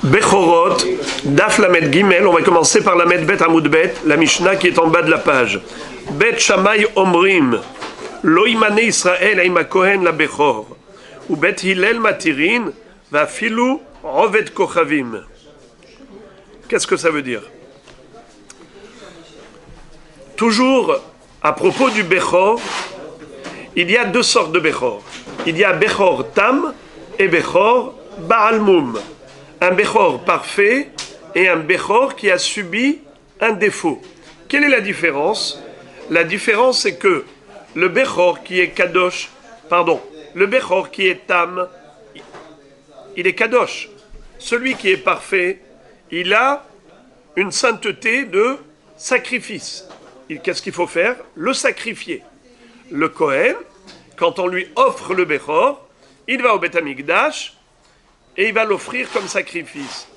Bechorot, Daf Lamed Gimel, on va commencer par Lamed Bet Amoud Bet, la Mishnah qui est en bas de la page. Bet Shammai Omrim, Lo imane Israël aima Kohen la Bechor, ou Bet Hillel Matirin, va Filou Oved Kochavim. Qu'est-ce que ça veut dire? Toujours à propos du Bechor, il y a deux sortes de Bechor. Il y a Bechor Tam et Bechor Baal Mum. Un Bechor parfait et un Bechor qui a subi un défaut. Quelle est la différence? La différence c'est que le Bechor qui est Kadosh, le Bechor qui est Tam, il est Kadosh. Celui qui est parfait, il a une sainteté de sacrifice. Qu'est-ce qu'il faut faire? Le sacrifier. Le Kohen, quand on lui offre le Bechor, il va au Beth Amikdash et il va l'offrir comme sacrifice.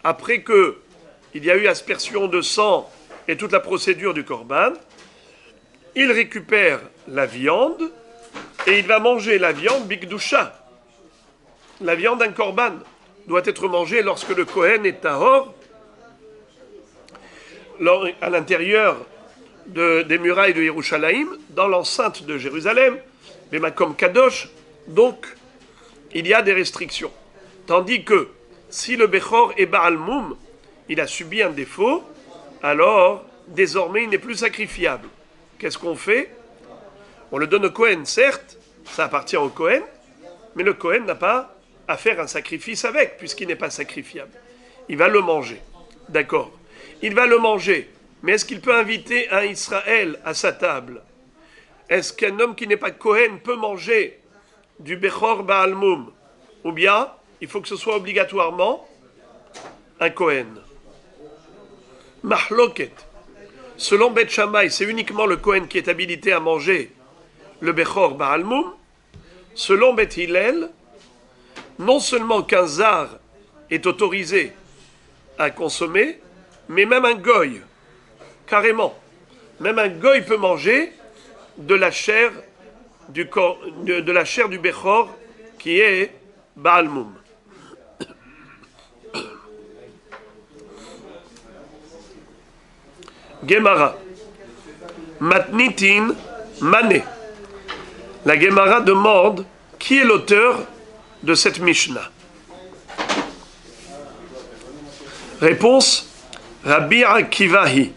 Après que il y a eu aspersion de sang et toute la procédure du Korban, il récupère la viande et il va manger la viande Bigdusha. La viande d'un Korban doit être mangée lorsque le Kohen est tahor, à l'intérieur des murailles de Yerushalayim, dans l'enceinte de Jérusalem, les Makom Kadosh, donc il y a des restrictions. Tandis que si le Bechor est Baal Mum, il a subi un défaut, alors désormais il n'est plus sacrifiable. Qu'est-ce qu'on fait? On le donne au Kohen, certes, ça appartient au Kohen, mais le Kohen n'a pas à faire un sacrifice avec, puisqu'il n'est pas sacrifiable. Il va le manger, d'accord. Il va le manger, mais est-ce qu'il peut inviter un Israël à sa table? Est-ce qu'un homme qui n'est pas Kohen peut manger du Bechor Baal Mum? Ou bien, il faut que ce soit obligatoirement un Kohen. Mahloket. Selon Bet Shammai, c'est uniquement le Kohen qui est habilité à manger le Bechor Baal Mum. Selon Bet Hillel, non seulement qu'un zar est autorisé à consommer, mais même un goy, carrément. Même un goy peut manger de la chair du Bechor qui est Baal Mum. Gemara. Matnitin Mané. La Gemara demande qui est l'auteur de cette Mishnah. Réponse, Rabbi Akivahi.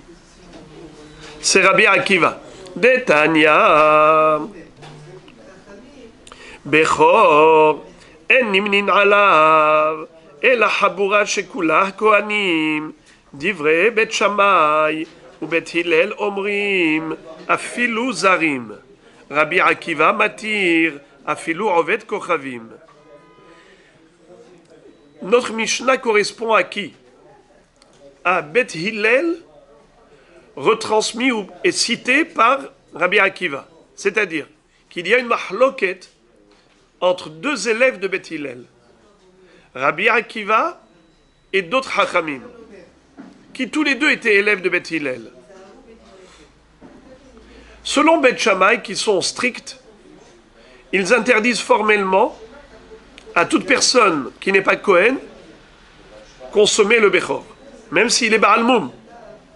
C'est Rabbi Akiva. Detanya. Bechor. En nimnin alav. Ela habura shekulah kohanim. Divrei Bet Shammai. Ou Bet Hillel omrim. Afilu zarim. Rabbi Akiva matir. Afilu oved kochavim. Notre Mishnah correspond à qui? À Bet Hillel, retransmis et cité par Rabbi Akiva. C'est-à-dire qu'il y a une mahloket entre deux élèves de Bet Hillel, Rabbi Akiva et d'autres Hachamim, qui tous les deux étaient élèves de Bet Hillel. Selon Bet Shammai, qui sont stricts, ils interdisent formellement à toute personne qui n'est pas Kohen consommer le Bechor, même s'il est Baal Mum,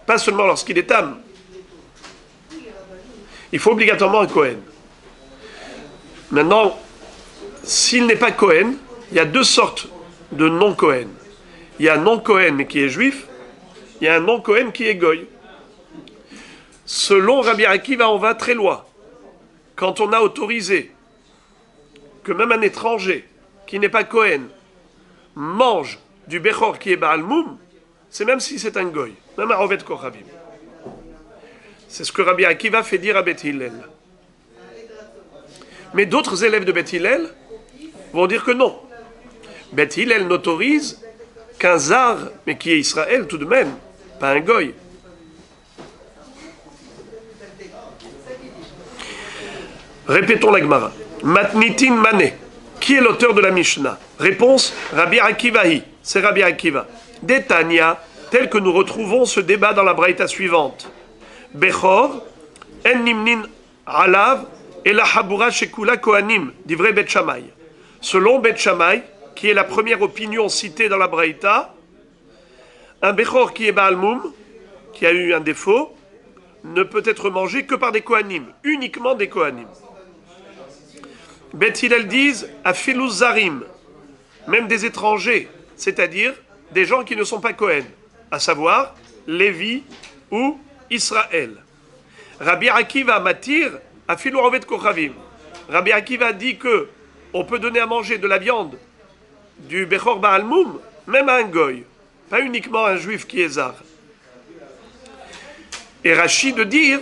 pas seulement lorsqu'il est Tam. Il faut obligatoirement un Kohen. Maintenant, s'il n'est pas Kohen, il y a deux sortes de non-Kohen. Il y a un non-Kohen mais qui est juif, il y a un non-Kohen qui est goy. Selon Rabbi Akiva, on va très loin. Quand on a autorisé que même un étranger qui n'est pas Kohen mange du Bechor qui est Baal Mum, c'est même si c'est un goy, même un Oved Kochavim. C'est ce que Rabbi Akiva fait dire à Bet Hillel. Mais d'autres élèves de Bet Hillel vont dire que non. Bet Hillel n'autorise qu'un zar, mais qui est Israël tout de même, pas un goy. Répétons la Gemara. Matnitin Mané. Qui est l'auteur de la Mishnah? Réponse, Rabbi Akivahi. C'est Rabbi Akiva. Detanya, tel que nous retrouvons ce débat dans la braïta suivante. Bechor, en nimnin alav, et la habura shekula kohanim, divrei Bet Shammai. Selon Bet Shammai, qui est la première opinion citée dans la braïta, Un Bechor qui est Baal Moum, qui a eu un défaut, ne peut être mangé que par des Kohanim, uniquement des Kohanim. Beth Hillel disent Afilou Zarim, même des étrangers, c'est-à-dire des gens qui ne sont pas Kohen, à savoir Lévi ou Israël. Rabbi Akiva Matir Afilou Rovet Kochavim. Rabbi Akiva dit que on peut donner à manger de la viande du Bechor Baal Moum, même à un goy, pas uniquement à un juif qui est zar. Et Rashi de dire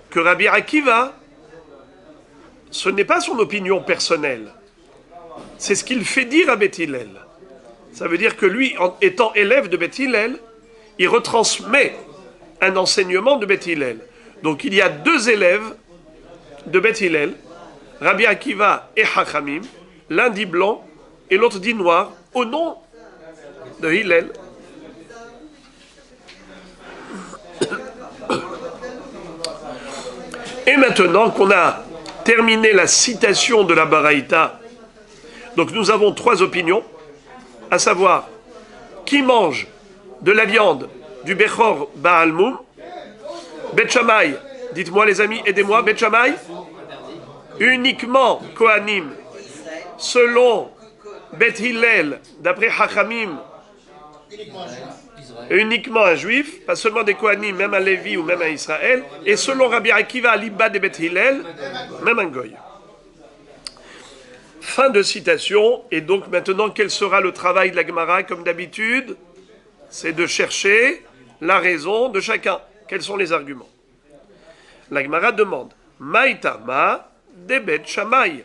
que Rabbi Akiva, ce n'est pas son opinion personnelle, c'est ce qu'il fait dire à Beth Hillel. Ça veut dire que lui, en étant élève de Beth Hillel, il retransmet un enseignement de Beth Hillel. Donc il y a deux élèves de Beth Hillel, Rabbi Akiva et Hachamim, l'un dit blanc et l'autre dit noir, au nom de Hillel. Et maintenant qu'on a terminé la citation de la Baraïta, donc nous avons trois opinions, à savoir, qui mange de la viande du Bechor Baal Moum, Bet Shammai, dites-moi les amis, aidez-moi, Bet Shammai, uniquement Kohanim, selon Bet Hillel, d'après Hachamim, uniquement un juif, pas seulement des Kohanim, même un Lévi ou même un Israël, et selon Rabbi Akiva, Aliba de Bet Hillel, même un Goy. Fin de citation, et donc maintenant, quel sera le travail de la Gemara, comme d'habitude? C'est de chercher la raison de chacun. Quels sont les arguments? La Gemara demande, Maïtama de Bet Shammai.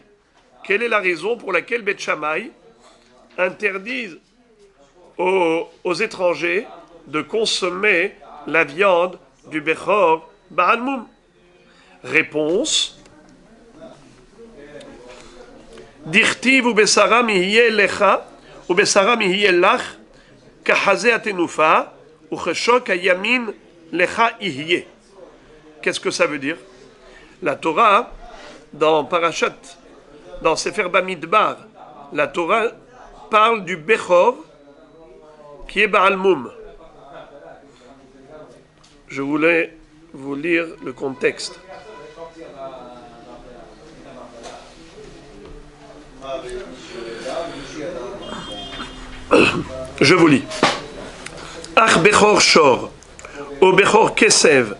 Quelle est la raison pour laquelle Bet Shammai interdise aux étrangers de consommer la viande du Bechor Baal Moum? Réponse, Dirtiv ou Besaram ihiye lecha ou Besaram ihiye lach kahazé atenufa ou cheshok ayamin lecha ihiye. Qu'est-ce que ça veut dire? La Torah, dans Parashat, dans Sefer Bamidbar, la Torah parle du Bechor qui est Baal Moum. Je voulais vous lire le contexte. Je vous lis. Ach Bechor Shor, au Bechor Kesev,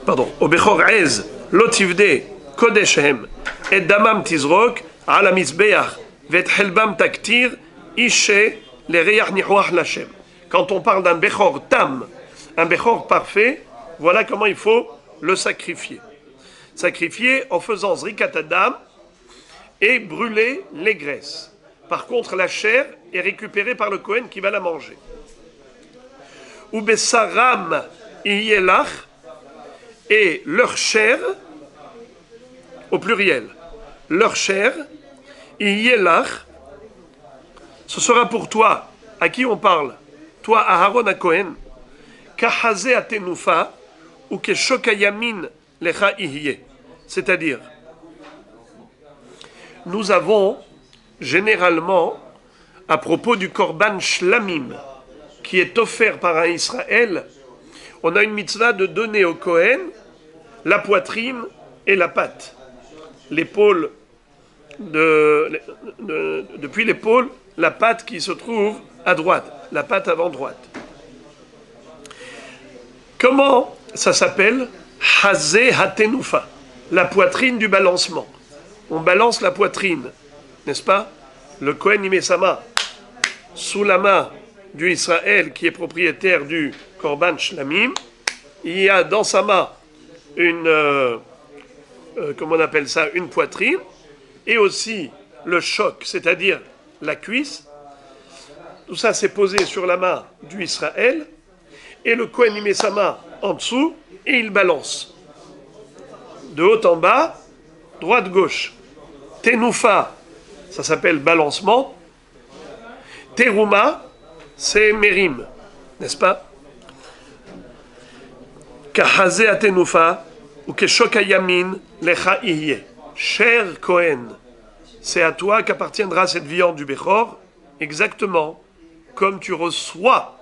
pardon, au Bechor Ez, Lotivde, Kodeshem, et Damam Tizrok, Ala Mizbeach, Vet Helbam Taktir, Ishe, les Reyach Nihuach Lachem. Quand on parle d'un Bechor Tam, un Bechor parfait, voilà comment il faut le sacrifier. Sacrifier en faisant Zrikat Adam et brûler les graisses. Par contre, la chair est récupérée par le Kohen qui va la manger. Ou Besaram Iyelach, et leur chair, au pluriel, leur chair, Iyelach, ce sera pour toi. À qui on parle? Toi, Aharon à Kohen, Kahazé atenufa, ou Keshokayamin lecha ihye. C'est-à-dire, nous avons généralement, à propos du Korban Shlamim, qui est offert par un Israël, on a une mitzvah de donner au Kohen la poitrine et la patte. L'épaule, depuis l'épaule, la patte qui se trouve à droite, la patte avant droite. Comment ça s'appelle? Hazé hatenufa, la poitrine du balancement. On balance la poitrine, n'est-ce pas? Le Kohen y met sa main sous la main du Israël qui est propriétaire du Korban Shlamim. Il y a dans sa main une, comment on appelle ça, une poitrine, et aussi le choc, c'est-à-dire la cuisse. Tout ça c'est posé sur la main du Israël, et le Kohen y met sa main en dessous, et il balance. De haut en bas, droite-gauche. Tenoufa, ça s'appelle balancement. Terouma, c'est mérim, n'est-ce pas? Kahazé atenoufa, ou keshokayamin lecha ihye. Cher Kohen, c'est à toi qu'appartiendra cette viande du Bechor, exactement comme tu reçois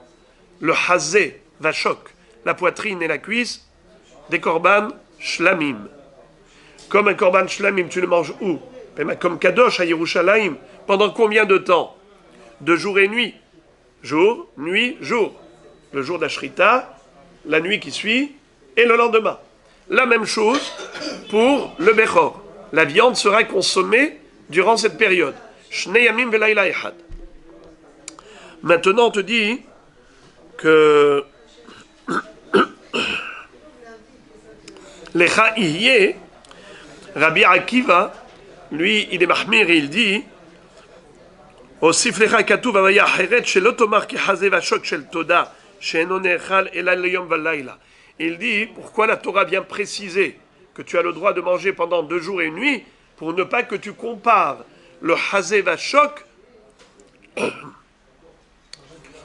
le hazé vachok, la poitrine et la cuisse, des korban shlamim. Comme un korban shlamim, tu le manges où? Comme kadosh à Yerushalayim. Pendant combien de temps? De jour et nuit. Jour, nuit, jour. Le jour d'Ashrita, la nuit qui suit, et le lendemain. La même chose pour le Bechor. La viande sera consommée durant cette période. Shnei yamim velayla echad. Maintenant, on te dit que Lecha Ihyeh, Rabbi Akiva, lui, il est mahmir et il dit Osif lecha katuv avaya heret shelo tomar ki hazeh vashok shel toda she'eno ne'echal ela leyom valayla. Il dit pourquoi la Torah vient préciser que tu as le droit de manger pendant 2 jours et une nuit pour ne pas que tu compares le hazeh vashok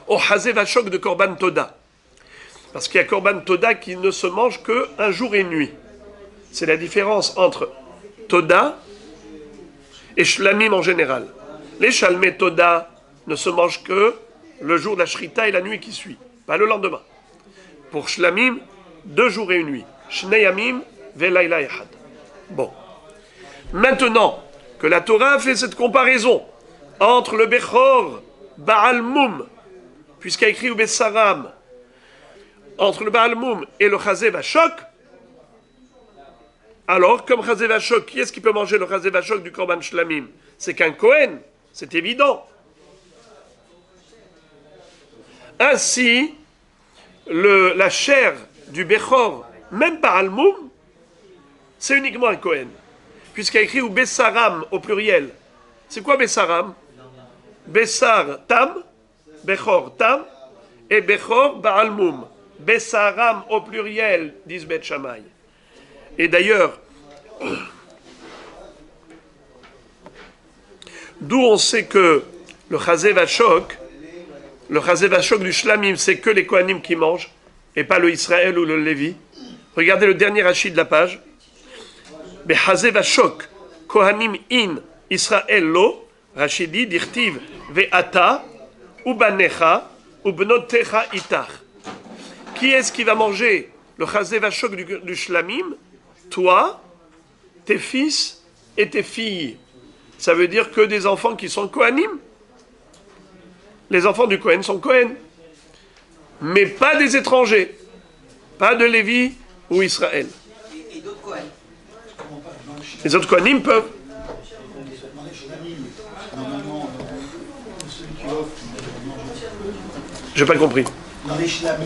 au hazeh vashok de korban toda. Parce qu'il y a korban toda qui ne se mange que 1 jour et une nuit. C'est la différence entre toda et shlamim en général. Les shalmei toda ne se mangent que le jour de la shrita et la nuit qui suit, pas le lendemain. Pour shlamim, 2 jours et une nuit. Shnei yamim velayla echad. Bon. Maintenant que la Torah a fait cette comparaison entre le Bechor Baal Mum, puisqu'il a écrit au Bessaram, entre le Baal Mum et le Chazé Vachok, alors, comme Chazé Vachok, qui est-ce qui peut manger le Chazé Vachok du Korban Shlamim? C'est qu'un Kohen, c'est évident. Ainsi, la chair du Bechor, même Baal Mum, c'est uniquement un Kohen. Puisqu'il y a écrit ou Bessaram au pluriel. C'est quoi Bessaram? Bessar Tam, Bechor Tam, et Bechor Baal Mum. Bessaram au pluriel, disent Bet Shammai. Et d'ailleurs, d'où on sait que le Chazé Vachok du Shlamim, c'est que les Kohanim qui mangent, et pas le Israël ou le Lévi. Regardez le dernier rachid de la page. Chazé Vachok, Kohanim in Israël lo, Rachidi, dirtiv ve'ata, ubanecha, ubnotecha itach. Qui est-ce qui va manger le Chazé Vachok du Shlamim? Toi, tes fils et tes filles. Ça veut dire que des enfants qui sont Kohanim. Les enfants du Kohen sont Kohen. Mais pas des étrangers. Pas de Lévi ou Israël. Et d'autres Kohen. Les autres Kohanim peuvent. J'ai pas compris. Dans les shlamim.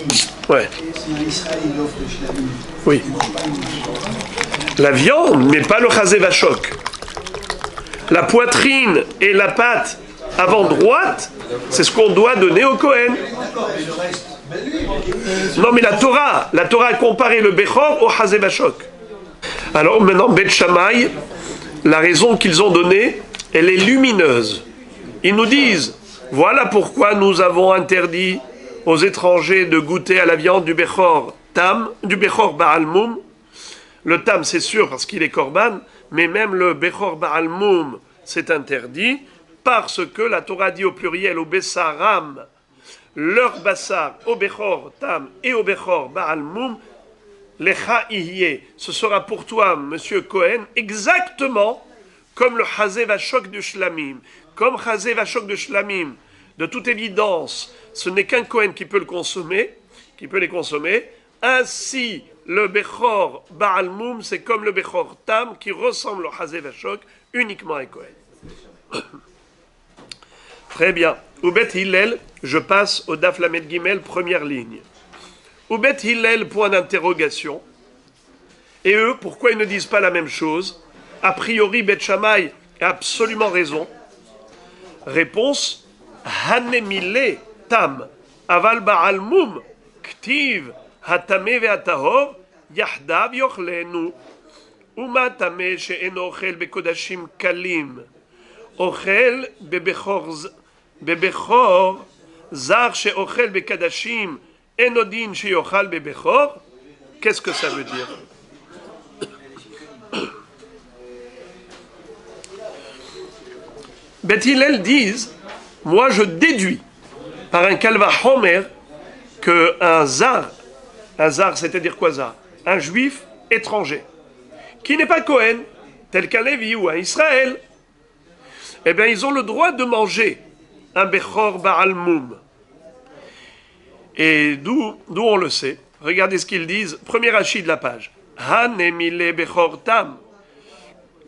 Ouais. Si un Israël offre le shlamim. Oui. La viande, mais pas le Chazé Vachok. La poitrine et la patte avant droite, c'est ce qu'on doit donner au Kohen. Non, mais la Torah a comparé le Bechor au Chazé Vachok. Alors maintenant, Bet Shammai, la raison qu'ils ont donnée, elle est lumineuse. Ils nous disent, voilà pourquoi nous avons interdit aux étrangers de goûter à la viande du Bechor Tam, du Bechor Baal Mum. Le Tam, c'est sûr, parce qu'il est Korban, mais même le Bechor Baal Mum, c'est interdit, parce que la Torah dit au pluriel, au Bessaram, leur Bassar, au Bechor Tam et au Bechor Baal Mum, Lecha Ihyeh, ce sera pour toi, monsieur Cohen, exactement comme le Chazé Vachok du Shlamim. Comme Chazé Vachok de Shlamim, de toute évidence, ce n'est qu'un Cohen qui peut le consommer, qui peut les consommer. Ainsi, le Bechor Baal Mum, c'est comme le Bechor Tam, qui ressemble au Chazé Vachok, uniquement un Cohen. Très bien. Oubet Hillel, je passe au Daf Lamed Gimel, première ligne. Oubet Hillel, point d'interrogation. Et eux, pourquoi ils ne disent pas la même chose? A priori, Bet Shammai a absolument raison. Réponse, Hanemile Tam, Aval Baal Mum, Ktiv, Hatame ve'atahor, Yahdav yochlenu, Uma Tame she'eno ochel bekodashim kalim, ochel bebechor, zar she'ochel bekadashim, enodin she'yochal bebechor. Qu'est-ce que ça veut dire? Bet Hillel disent, moi je déduis par un Kalva Homer qu'un zar, c'est-à-dire quoi zar? Un juif étranger, qui n'est pas Cohen, tel qu'un Lévi ou un Israël, eh bien ils ont le droit de manger un Bechor Baal Moum. Et d'où on le sait? Regardez ce qu'ils disent, premier rachis de la page. Hanemile Bechor Tam.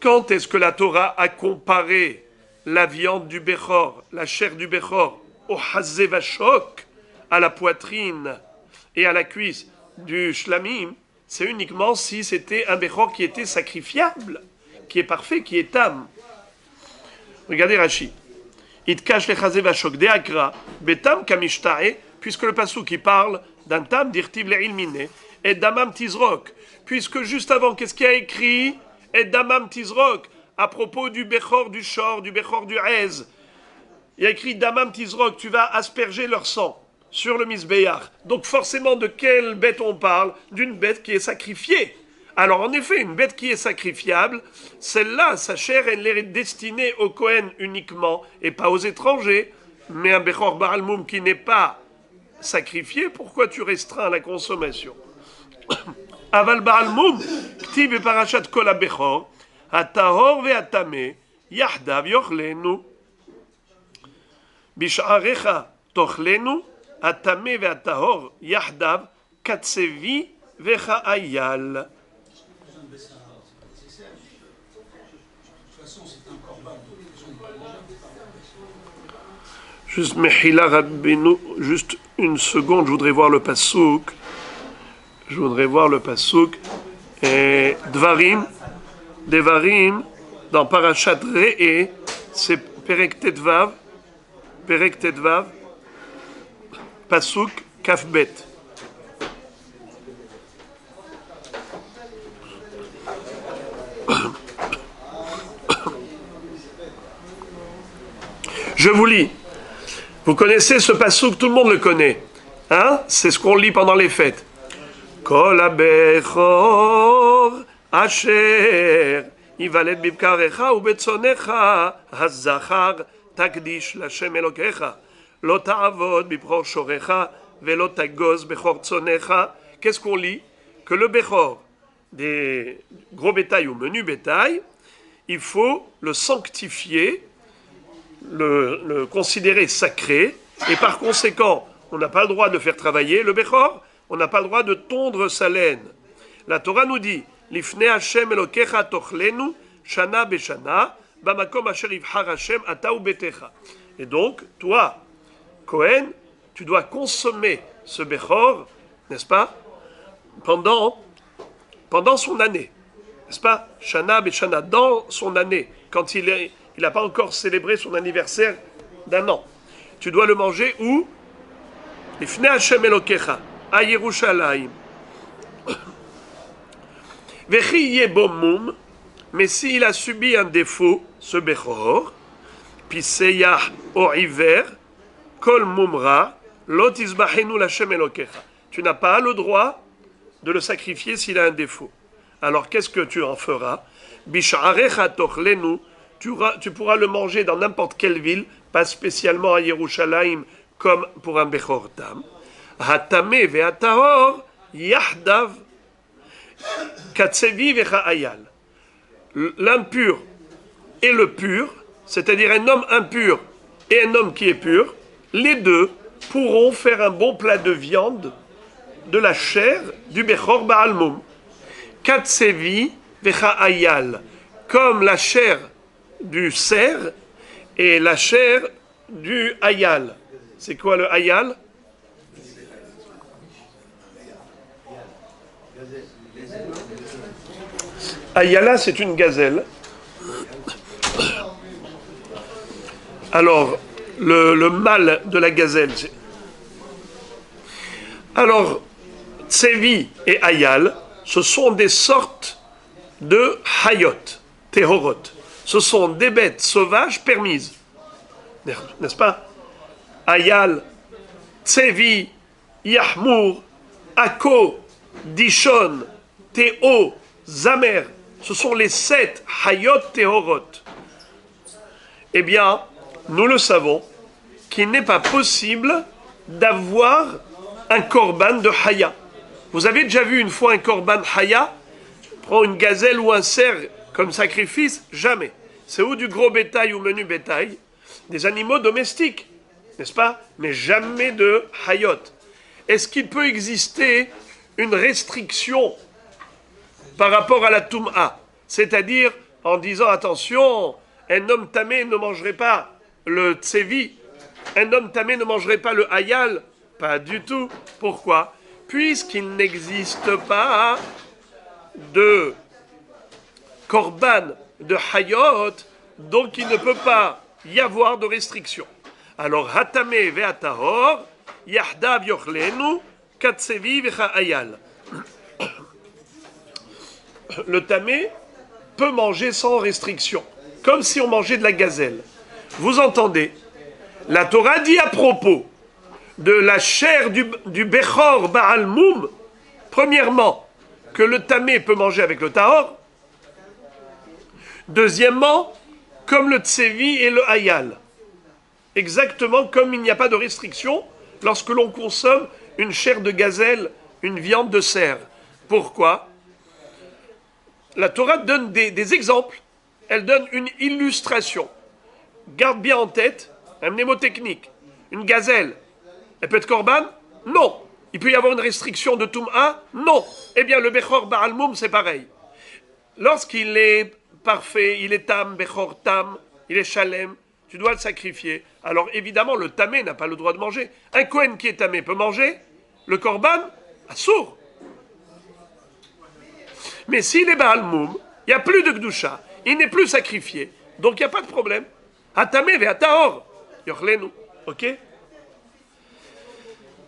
Quand est-ce que la Torah a comparé la viande du Bechor, la chair du Bechor, au Hazevashok, à la poitrine et à la cuisse du Shlamim? C'est uniquement si c'était un Bechor qui était sacrifiable, qui est parfait, qui est tam. Regardez Rashi. Itkash le Hazevashok de Akra, Betam Kamishtae, puisque le passou qui parle d'un tam d'Irtiv le Ilmine, et Damam Tizrok, puisque juste avant, qu'est-ce qu'il y a écrit? Et Damam Tizrok, à propos du Bechor du Shor, du Bechor du Hez. Il y a écrit Damam Tizrok, tu vas asperger leur sang sur le Misbéach. Donc forcément, de quelle bête on parle? D'une bête qui est sacrifiée. Alors en effet, une bête qui est sacrifiable, celle-là, sa chair, elle est destinée au Kohen uniquement, et pas aux étrangers. Mais un Bechor Baal Moum qui n'est pas sacrifié, pourquoi tu restreins la consommation? Aval Baal Moum, Ktiv et Parashat Kol HaBechor, Atahor ve'atame, Yahdav yochlenu, Bish'arecha tochlenu, Atame ve'atahor, Yahdav, Katsevi ve'cha'ayal. Juste Mechila Rabbeinu, juste une seconde, je voudrais voir le pasouk. Et Dvarim, Devarim, dans Parashat Re'e, c'est Perek Tetvav, Pasuk Kafbet. Je vous lis. Vous connaissez ce pasuk, tout le monde le connaît. Hein? C'est ce qu'on lit pendant les fêtes. Kol ha-bechor asher yivaled bibkarecha ubetzonecha hazachar takdish l'Hashem Elokecha lo ta'avod bipror shorecha velo tagoz bechor tzonecha. Qu'est-ce qu'on lit? Que le bechor des gros bétail ou menu bétail, il faut le sanctifier, le considérer sacré, et par conséquent, on n'a pas le droit de faire travailler le bechor, on n'a pas le droit de tondre sa laine. La Torah nous dit, Lifnei Hashem Elokecha tochlenu shana beshana bamakom asher yivhar Hashem ata ubetecha. Et donc, toi, Kohen, tu dois consommer ce bechor, n'est-ce pas, pendant son année, n'est-ce pas, shana beshana, dans son année, quand il n'a pas encore célébré son anniversaire d'un an. Tu dois le manger où? Lifnei Hashem Elokecha, à Yerushalayim. Vechi yebo mum, mais s'il a subi un défaut, ce bechor, piseyah o hiver, kol mumra, lot izbachenu l'Hashem Elokecha. Tu n'as pas le droit de le sacrifier s'il a un défaut. Alors qu'est-ce que tu en feras? Bish'arecha tochlenu, tu pourras le manger dans n'importe quelle ville, pas spécialement à Yerushalayim, comme pour un bechor tam. Hatame ve'atahor yahdav katsevi ve'cha'ayal. L'impur et le pur, c'est-à-dire un homme impur et un homme qui est pur, les deux pourront faire un bon plat de viande de la chair du bechor Baal Moum. Katsevi ve'cha'ayal, comme la chair du cerf et la chair du hayal. C'est quoi le hayal? Ayala, c'est une gazelle. Alors, le mâle de la gazelle. Alors, Tsevi et Ayal, ce sont des sortes de hayot, tehorot. Ce sont des bêtes sauvages permises. N'est-ce pas? Ayal, Tsevi, Yahmour, Ako, Dishon, Théo, Zamer, ce sont les 7 Hayot Tehorot. Eh bien, nous le savons, qu'il n'est pas possible d'avoir un korban de haya. Vous avez déjà vu une fois un korban haya? Prends une gazelle ou un cerf comme sacrifice? Jamais. C'est ou du gros bétail ou menu bétail, des animaux domestiques, n'est-ce pas? Mais jamais de hayot. Est-ce qu'il peut exister une restriction par rapport à la Toum'a? C'est-à-dire en disant attention, un homme tamé ne mangerait pas le tsevi, un homme tamé ne mangerait pas le hayal? Pas du tout. Pourquoi? Puisqu'il n'existe pas de korban, de hayot, donc il ne peut pas y avoir de restriction. Alors, hatame ve'atahor, yahdav yochlenu, katsevi ve'hayal. Le tamé peut manger sans restriction, comme si on mangeait de la gazelle. Vous entendez? La Torah dit à propos de la chair du Bechor Baal Moum, premièrement, que le tamé peut manger avec le tahor. Deuxièmement, comme le tsevi et le hayal. Exactement comme il n'y a pas de restriction lorsque l'on consomme une chair de gazelle, une viande de cerf. Pourquoi? La Torah donne des exemples, elle donne une illustration. Garde bien en tête un mnémotechnique. Une gazelle, elle peut être korban? Non. Il peut y avoir une restriction de Toum'a? Non. Eh bien, le Bechor Baal Moum, c'est pareil. Lorsqu'il est parfait, il est tam, Bechor tam, il est shalem, tu dois le sacrifier. Alors évidemment, le tamé n'a pas le droit de manger. Un Kohen qui est tamé peut manger le korban? Assour. Mais s'il est Baal Moum, il n'y a plus de Gdusha, il n'est plus sacrifié, donc il n'y a pas de problème. Hatamé ve hatahor, yochlenu. Ok?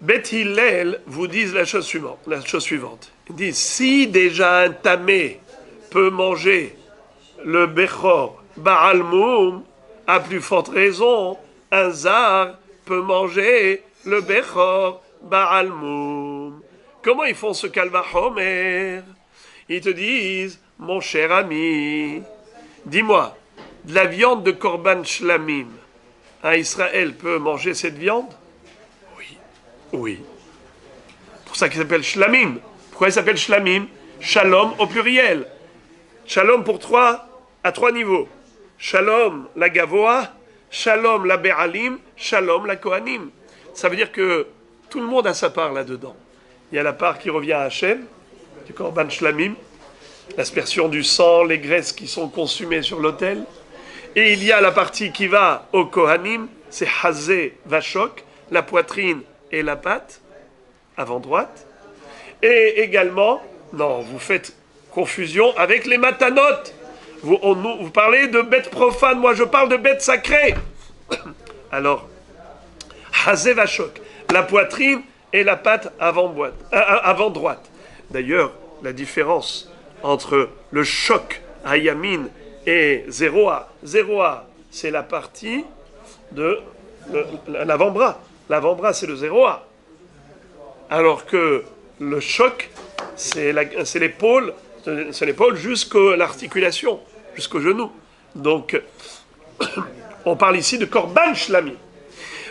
Beth Hillel vous disent la chose suivante. Ils disent, si déjà un tamé peut manger le Bechor Baal Moum, à plus forte raison, un zar peut manger le Bechor Baal Moum. Comment ils font ce Kalvachomer? Ils te disent, mon cher ami, dis-moi, de la viande de Korban Shlamim, un Israël peut manger cette viande? Oui. Oui. C'est pour ça qu'il s'appelle Shlamim. Pourquoi il s'appelle Shlamim? Shalom au pluriel. Shalom à trois niveaux. Shalom la Gavoa, Shalom la Be'alim, Shalom la Kohanim. Ça veut dire que tout le monde a sa part là-dedans. Il y a la part qui revient à Hachem, du Korban Shlamim, l'aspersion du sang, les graisses qui sont consumées sur l'autel. Et il y a la partie qui va au Kohanim, c'est Hazé Vachok, la poitrine et la patte, avant droite. Et également, non, vous faites confusion avec les matanot. Vous parlez de bêtes profanes, moi je parle de bêtes sacrées. Alors, Hazé Vachok, la poitrine et la patte avant droite. D'ailleurs, la différence entre le choc Hayamin et Zéroa. Zéroa, c'est la partie de l'avant-bras. L'avant-bras, c'est le Zéroa. Alors que le choc, c'est l'épaule, jusqu'à l'articulation, jusqu'au genou. Donc, on parle ici de Korban Shlamim.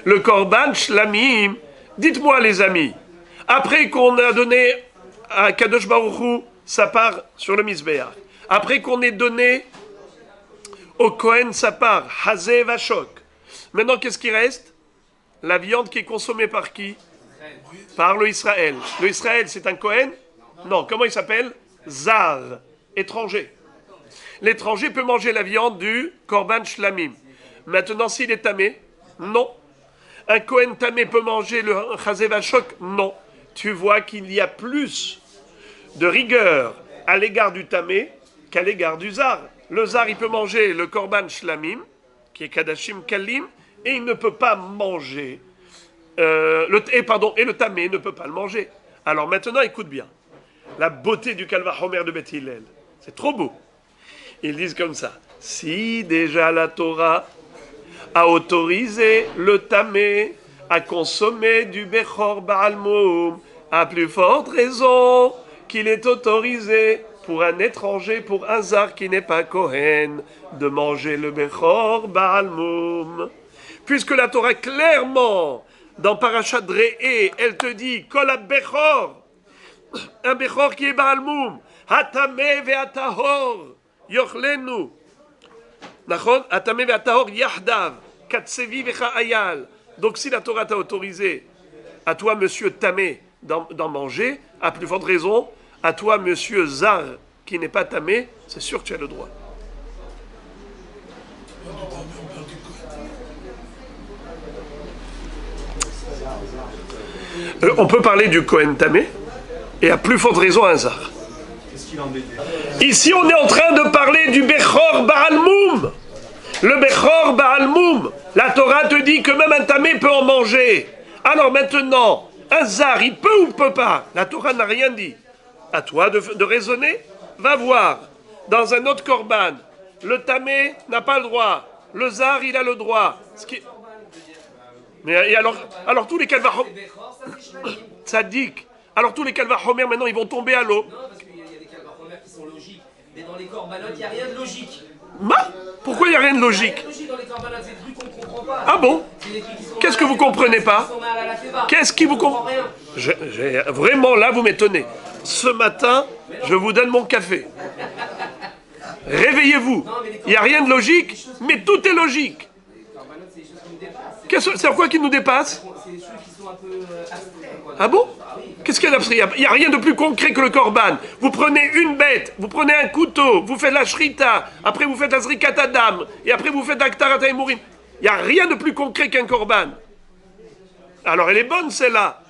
Le Korban Shlamim, dites-moi les amis, après qu'on a donné à Kadosh Baruch Hu sa part sur le Mizbeach, après qu'on ait donné au Kohen sa part, Hazé Vachok, maintenant qu'est-ce qui reste? La viande qui est consommée par qui? Par le Israël. Le Israël, c'est un Kohen? Non, comment il s'appelle? Zar, étranger. L'étranger peut manger la viande du Korban Shlamim. Maintenant, s'il est tamé? Non. Un Kohen tamé peut manger le Hazé Vachok? Non. Tu vois qu'il y a plus de rigueur à l'égard du tamé qu'à l'égard du zar. Le zar, il peut manger le Korban Shlamim, qui est Kadashim Kalim, et il ne peut pas manger. Et le tamé ne peut pas le manger. Alors maintenant, écoute bien. La beauté du Kalvachomer de Beth Hillel. C'est trop beau. Ils disent comme ça. Si déjà la Torah a autorisé le tamé à consommer du Bechor Baal Moum, à plus forte raison qu'il est autorisé pour un étranger, pour un zar qui n'est pas Kohen, de manger le Bechor Baal Moum. Puisque la Torah clairement dans Parashat Re'eh, elle te dit, Kol ha-bechor, un bechor qui est Baal Moum, Hatame ve'atahor, yochlenu. Nachon, Hatame ve'atahor yahdav, katsevi ve'cha'ayal. Donc si la Torah t'a autorisé, à toi, monsieur Tamé, d'en manger, à plus forte raison, à toi, monsieur Zar, qui n'est pas Tamé, c'est sûr que tu as le droit. On peut parler du Kohen Tamé, et à plus forte raison un Zar. Ici, on est en train de parler du Bechor Baal Moum. Le Bechor Baal Moum. La Torah te dit que même un Tamé peut en manger. Alors maintenant, un Zar, il peut ou peut pas? La Torah n'a rien dit. À toi de raisonner. Va voir. Dans un autre Korban, le Tamé n'a pas le droit. Le Zar, il a le droit. Mais alors tous les Kalvachom... Tzadik. Alors tous les Kalvachomer, maintenant, ils vont tomber à l'eau. Non, parce qu'il y a des Kalvachomer qui sont logiques. Mais dans les Korbanot, il n'y a rien de logique. Pourquoi il n'y a rien de logique? Il y a rien de logique dans les Korbanot, c'est des trucs qu'on ne comprend pas. Ah bon? Qu'est-ce que vous comprenez pas? Qu'est-ce qui vous comprend? Vraiment, là, vous m'étonnez. Ce matin, je vous donne mon café. Réveillez-vous. Il n'y a rien de logique, mais tout est logique. C'est quoi qui nous dépasse? C'est des choses qui sont un peu abstraits. Ah bon? Qu'est-ce qu'il y a d'abstrait? Il n'y a rien de plus concret que le korban. Vous prenez une bête, vous prenez un couteau, vous faites la shrita, après vous faites la zrikat adam, et après vous faites aktarat haïmourim. Il n'y a rien de plus concret qu'un korban. Alors elle est bonne celle-là.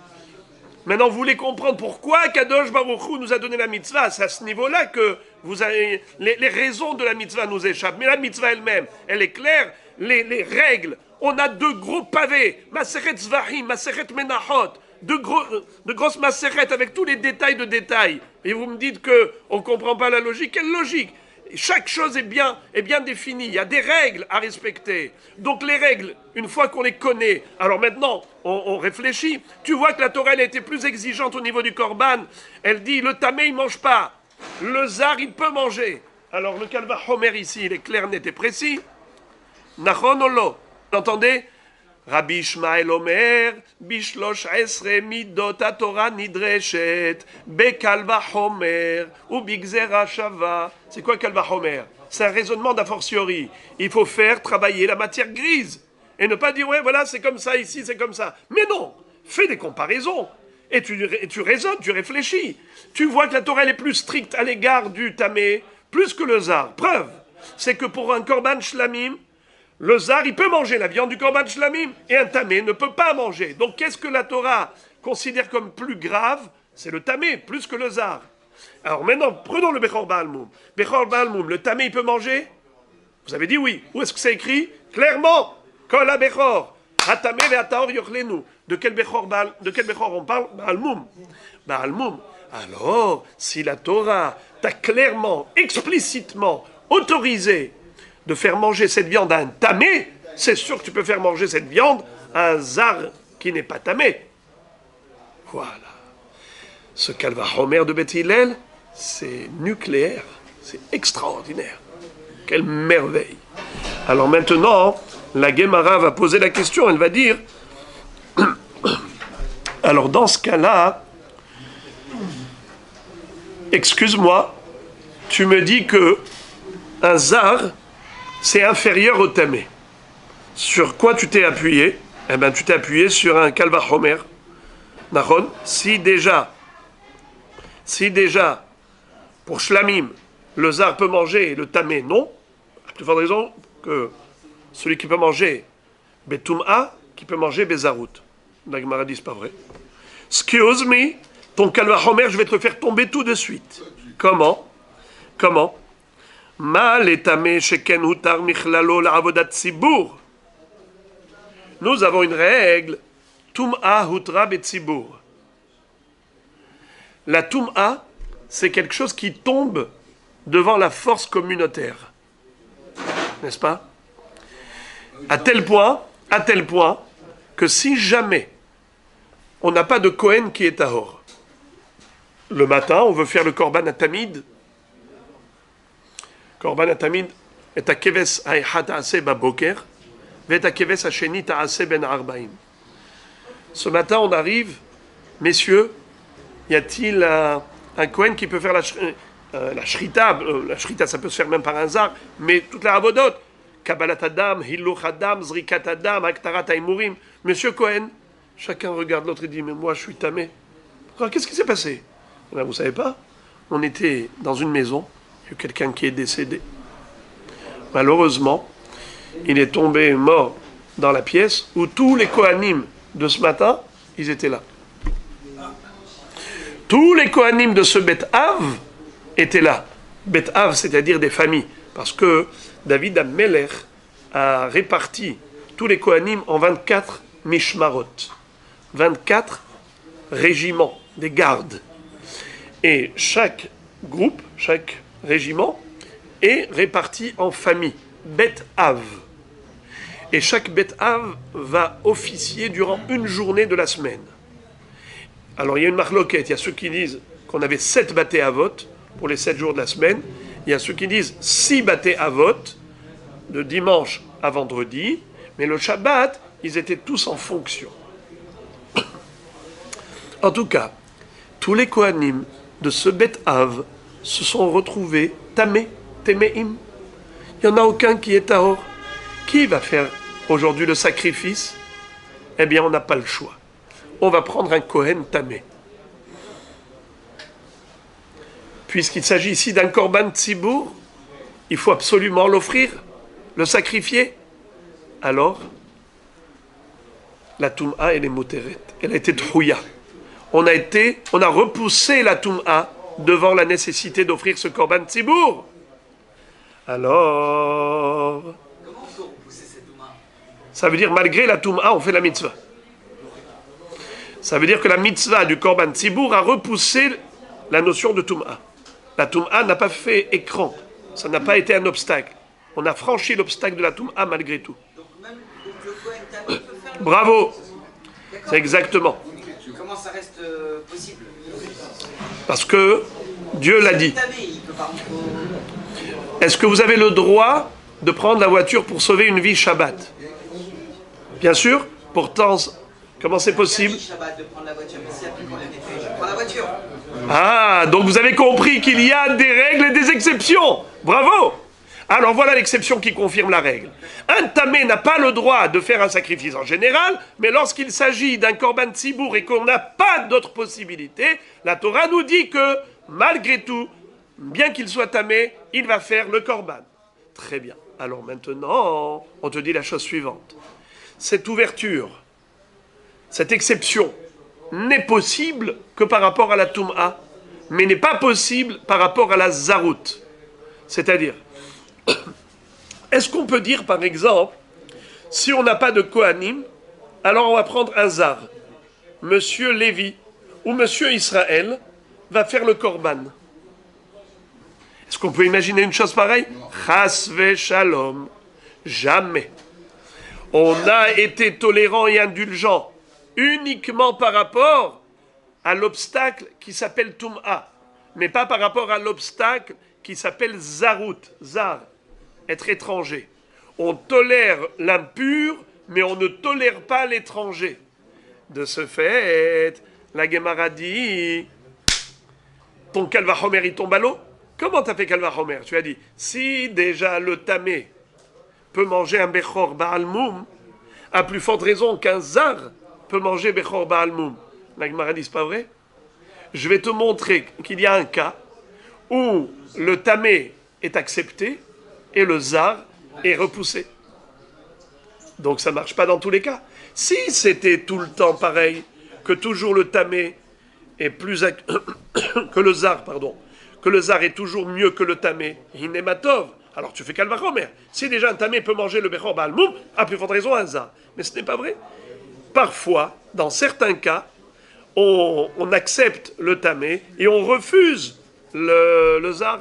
Maintenant vous voulez comprendre pourquoi Kadosh Baruch Hu nous a donné la mitzvah. C'est à ce niveau-là que vous avez les raisons de la mitzvah nous échappent. Mais la mitzvah elle-même, elle est claire. Les règles, on a deux gros pavés, Maseret Zvahim, Maseret Menachot, de grosses Maseret avec tous les détails de détails. Et vous me dites qu'on ne comprend pas la logique. Quelle logique? Chaque chose est bien définie. Il y a des règles à respecter. Donc les règles, une fois qu'on les connaît, alors maintenant, on réfléchit. Tu vois que la Torah, elle a été plus exigeante au niveau du Korban. Elle dit, le Tamé, il ne mange pas. Le Zar, il peut manger. Alors le Kalva Homer ici, il est clair, net et précis. Nachon ou lo? Vous entendez? Rabbi Ishmael Omer, Bishlosh Esre Midot Torah Nidreshet, Bekalva Homer, ou Bigzera Shava. C'est quoi Kalva Homer? C'est un raisonnement d'a fortiori. Il faut faire travailler la matière grise. Et ne pas dire, ouais, voilà, c'est comme ça, ici, c'est comme ça. Mais non, fais des comparaisons. Et tu raisonnes, tu réfléchis. Tu vois que la Torah elle est plus stricte à l'égard du Tamé, plus que le Zar. Preuve, c'est que pour un Korban Shlamim, le Zar, il peut manger la viande du Korban Shlamim, et un Tamé ne peut pas manger. Donc qu'est-ce que la Torah considère comme plus grave? C'est le Tamé, plus que le Zar. Alors maintenant, prenons le Bechor Baal Moum. Bechor Baal Moum, le Tamé, il peut manger? Vous avez dit oui. Où est-ce que c'est écrit? Clairement, Kol ha-Bechor, Hatamé ve'atahor yochlenu. De quel Bechor on parle? Baal Moum. Baal Moum. Alors, si la Torah t'a clairement, explicitement autorisé de faire manger cette viande à un Tamé, c'est sûr que tu peux faire manger cette viande à un Zar qui n'est pas Tamé. Voilà. Ce Kalva Homer de Beth Hillel, c'est nucléaire, c'est extraordinaire. Quelle merveille. Alors maintenant, la Gemara va poser la question, elle va dire, alors dans ce cas-là, excuse-moi, tu me dis que un Zar, c'est inférieur au Tamé. Sur quoi tu t'es appuyé? Eh bien, tu t'es appuyé sur un Kalva Homer. Nachon, si déjà, pour Shlamim, le Zar peut manger et le Tamé non, à plus forte raison que celui qui peut manger Betum'a, qui peut manger Bezarut. La Gemara dit, c'est pas vrai. Excuse me, ton Kalva Homer, je vais te le faire tomber tout de suite. Comment? Ma letame sheken hutar michlalo la'avodat tzibur. Nous avons une règle. Tum'a hutra betzibur. La tum'a, c'est quelque chose qui tombe devant la force communautaire. N'est-ce pas? À tel point que si jamais on n'a pas de Kohen qui est tahor, le matin, on veut faire le Korban Atamid. Korban Atamid est à Keves Haïchat Ta'aseh Baboker, et à Keves Hasheni Ta'aseh Ben Arbaim. Ce matin, on arrive, messieurs, y a-t-il un Kohen qui peut faire la shrita? La shrita, ça peut se faire même par un zar, mais toute la avodot, Kabbalat Adam, Hiluch Adam, Zrikat Adam, Aktarat Aimurim. Monsieur Cohen, chacun regarde l'autre et dit, mais moi je suis tamé. Qu'est-ce qui s'est passé? Ben, vous savez pas, on était dans une maison, il y a eu quelqu'un qui est décédé. Malheureusement, il est tombé mort dans la pièce où tous les Kohanim de ce matin, ils étaient là. Tous les Kohanim de ce Bet Av étaient là. Bet Av, c'est-à-dire des familles. Parce que David Amelech a réparti tous les Kohanim en 24 mishmarot. 24 régiments, des gardes. Et chaque groupe, chaque régiment est réparti en famille. Bet Av. Et chaque Bet Av va officier durant une journée de la semaine. Alors il y a une marloquette, il y a ceux qui disent qu'on avait 7 Baté Avot pour les 7 jours de la semaine. Il y a ceux qui disent 6 Baté Avot de dimanche à vendredi. Mais le Shabbat, ils étaient tous en fonction. En tout cas, tous les Kohanim de ce Bet Av se sont retrouvés tamé, téméim. Il n'y en a aucun qui est tahor. Qui va faire aujourd'hui le sacrifice? Eh bien, on n'a pas le choix. On va prendre un Kohen tamé. Puisqu'il s'agit ici d'un korban tzibour, il faut absolument l'offrir, le sacrifier. Alors, la Toum'a, elle est moteret. Elle a été trouya. On a repoussé la Toum'a devant la nécessité d'offrir ce korban tzibour. Alors, Comment on peut repousser cette Touma? ça veut dire malgré la Toum'a, on fait la mitzvah. Ça veut dire que la mitzvah du korban tzibour a repoussé la notion de Toum'a. La Toum'a n'a pas fait écran. Ça n'a pas été un obstacle. On a franchi l'obstacle de la Toum'a malgré tout. Donc même le Kohen tamé peut faire le... Bravo. D'accord. C'est exactement. Comment ça reste possible? Parce que Dieu l'a dit. Tamé, il peut pas... Est-ce que vous avez le droit de prendre la voiture pour sauver une vie Shabbat? Bien sûr. Pourtant, comment c'est possible? Shabbat de prendre la voiture, mais s'il y a plus qu'on l'a fait, je prends la voiture. Ah, donc vous avez compris qu'il y a des règles et des exceptions. Bravo. Alors voilà l'exception qui confirme la règle. Un tamé n'a pas le droit de faire un sacrifice en général, mais lorsqu'il s'agit d'un korban tzibour et qu'on n'a pas d'autre possibilité, la Torah nous dit que, malgré tout, bien qu'il soit tamé, il va faire le korban. Très bien. Alors maintenant, on te dit la chose suivante. Cette ouverture, cette exception, n'est possible que par rapport à la Toum'a, mais n'est pas possible par rapport à la Zarout. C'est-à-dire, est-ce qu'on peut dire, par exemple, si on n'a pas de Kohanim, alors on va prendre un Zar. Monsieur Lévi ou Monsieur Israël va faire le Korban. Est-ce qu'on peut imaginer une chose pareille? Chas ve shalom. Jamais. On a été tolérant et indulgent uniquement par rapport à l'obstacle qui s'appelle Toum'a, mais pas par rapport à l'obstacle qui s'appelle Zarout, Zar, être étranger. On tolère l'impur, mais on ne tolère pas l'étranger. De ce fait, la Gemara dit, ton Kalvachomer, il tombe à l'eau? Comment t'as fait Kalvachomer? Tu as dit, si déjà le tamé peut manger un Bechor Baal Moum, à plus forte raison qu'un Zar peut manger Bechor Baal Moum. La Gemara dit, c'est pas vrai? Je vais te montrer qu'il y a un cas où le tamé est accepté et le Zar est repoussé. Donc ça ne marche pas dans tous les cas. Si c'était tout le temps pareil, que toujours le tamé est plus que le Zar, pardon, que le Zar est toujours mieux que le tamé, Hinematov, alors tu fais Kalvachomer. Si déjà un tamé peut manger le Bechor Baal Moum, à plus forte raison un Zar. Mais ce n'est pas vrai. Parfois, dans certains cas, on accepte le tamé et on refuse le Zar.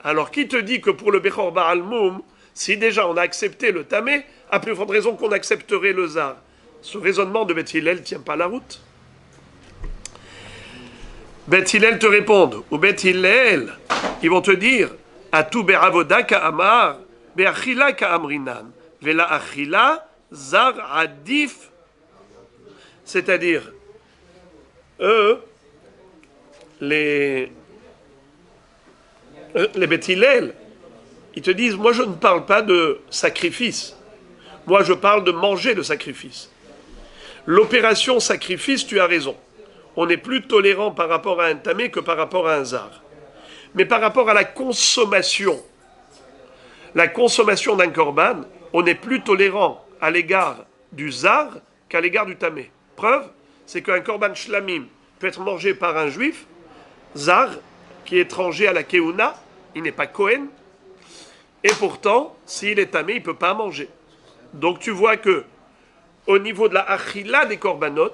Alors qui te dit que pour le Bechor Baal Moum, si déjà on a accepté le tamé, à plus forte raison qu'on accepterait le Zar? Ce raisonnement de Beth Hillel ne tient pas la route. Beth Hillel te répondent, ou Beth Hillel, ils vont te dire, Atu be'avoda ka'amar, be'achila ka'amrinan, ve'la achila zar adif C'est-à-dire, eux, les Beth Hillel, ils te disent, moi je ne parle pas de sacrifice, moi je parle de manger le sacrifice. L'opération sacrifice, tu as raison. On est plus tolérant par rapport à un tamé que par rapport à un zar. Mais par rapport à la consommation d'un korban, on est plus tolérant à l'égard du zar qu'à l'égard du tamé. Preuve, c'est qu'un korban shlamim peut être mangé par un juif, zar, qui est étranger à la keuna, il n'est pas Kohen, et pourtant, s'il est tamé, il ne peut pas manger. Donc tu vois que au niveau de la achila des korbanot,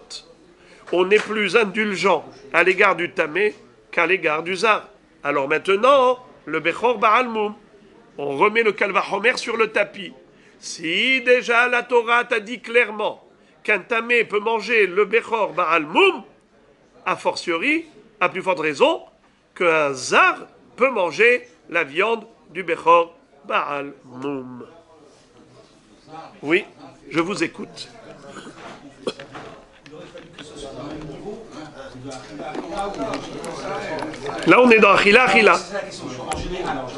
on est plus indulgent à l'égard du tamé qu'à l'égard du zar. Alors maintenant, le Bechor Baal Moum, on remet le Kalvachomer sur le tapis. Si déjà la Torah t'a dit clairement qu'un tamé peut manger le Bechor Baal Moum, a fortiori, à plus forte raison, qu'un zar peut manger la viande du Bechor Baal Moum. Oui, je vous écoute. Là, on est dans Achila. C'est la question. En général, alors,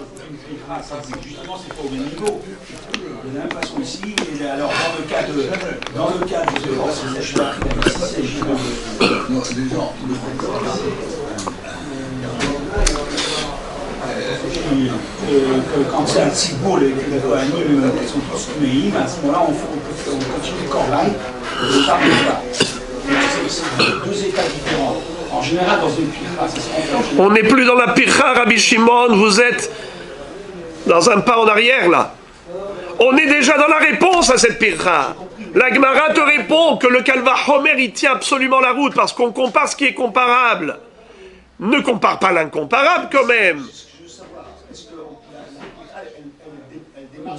justement, c'est pas au même niveau. De la même façon ici, et alors dans le cas de s'il s'agit quand c'est un tzibour, les Kohanim sont tous Tumeim, à ce moment-là, on continue le Korban, on part de là. C'est deux états différents. En général, dans une pircha, ça se rencontre. On n'est plus dans la pircha, Rabbi Shimon, vous êtes dans un pas en arrière, là. On est déjà dans la réponse à cette pircha. La Gemara te répond que le Kalvachomer, il tient absolument la route, parce qu'on compare ce qui est comparable. Ne compare pas l'incomparable, quand même.